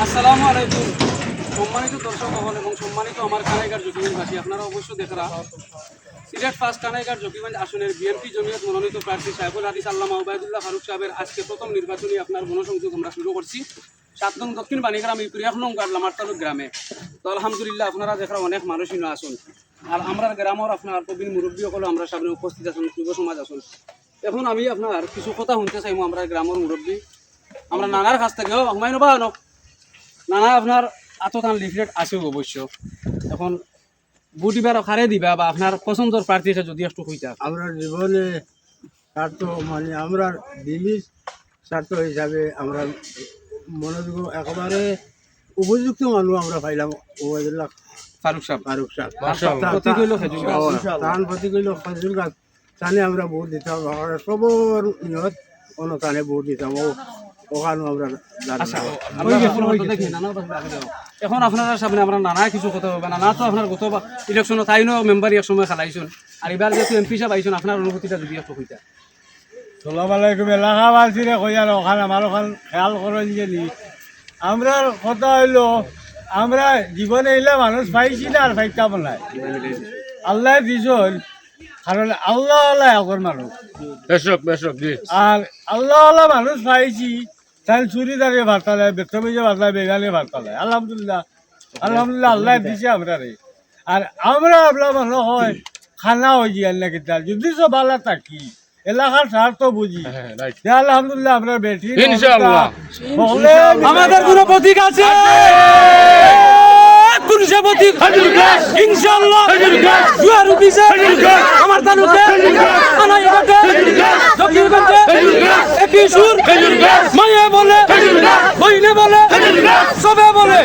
আসসালামু আলাইকুম সম্মানিত দর্শক মহল এবং সম্মানিত আমার কানাইঘাট জকিগঞ্জবাসী, আপনারা অবশ্য দেখরা সিলেট ফার্স্ট কানাইঘাট জকিগঞ্জ আসনের বিএনপি জমিয়ত মনোনীত প্রার্থী সাহেবুল হাদিস আল্লামা ওবায়দুল্লাহ ফারুক সাহেবের আজকে প্রথম নির্বাচনী আপনার গণসংযোগ আমরা শুরু করছি 7 নং দক্ষিণ বাণীগ্রাম ইউপির 1 নং ওয়ার্ড লামারতালুক গ্রামে। তো আলহামদুলিল্লাহ আপনারা দেখরা অনেক মানুষই আসুন, আর আমরা গ্রামের আপনার প্রবীণ মুরব্বী সকলে আমরা সামনে উপস্থিত আছেন, যুব সমাজ আসুন। এখন আমি আপনার কিছু কথা শুনতে চাইবো আমরা গ্রামের মুরব্বী আমরা নানার কাছ থেকেও মাইনবা নানা আপনার আততান লিফলেট আছে অবশ্য। এখন ভোট দিবার খারে দিবা বা আপনার পছন্দের প্রার্থীকে যদি একটু কইতা। আমরা জীবনে স্বার্থ মানে আমরা দিল্লির স্বার্থ হিসাবে আমরা মনোযোগ একেবারে উপযুক্ত মানুষ আমরা পাইলাম ওবায়দুল্লাহ ফারুক সাহেব প্রতি কইল খেজুর গাছ টানে আমরা ভোট দিতাম। সবর নিয়ত অনুটানে ভোট দিতাম ওখানে আমরা এখন আপনারা সামনে আমরা নানা কিছু কথা বলবো। নানা তো আপনার গত ইলেকশনে তাইনো মেম্বার এক সময় খেলাইছেন, আর এবার যেহেতু এমপি সাহেব আইছেন আপনার অনুভূতিটা যদি একটু কইতা। সালাম আলাইকুম এলাকাবাসীরে কইয়ার ওখানে আমার ওখান খেয়াল করেন যে আমরা কথা হইলো আমরা জীবনে এলে মানুষ পাইছি না আর পাইতাম নাই, আল্লাহ দিছন কারণ আল্লাহ আল্লাহ এখন মানুষ আর আল্লাহ আল্লাহ মানুষ পাইছি তাই চুরি দাঁড়িয়ে ভাত পালায় বেতমিজে ভাত পালায় বেগালে ভাত পালায় আলহামদুলিল্লাহ আলহামদুলিল্লাহ আল্লাহ দিছে আমরা রে। আর আমরা আপনার মানুষ হয় খানা হয়ে যাই না কিতা যদি সব ভালো থাকি এলাকার স্বার্থ বুঝি আলহামদুলিল্লাহ আমরা বেঠি আমাদের কোনো প্রতীক আছে ইনশাআল্লাহ জুয়ার উঠিছে আমার তালুকে আনাইবাতে জকিগঞ্জে একই সুর মায়ে বলে বইনে বলে সবে বলে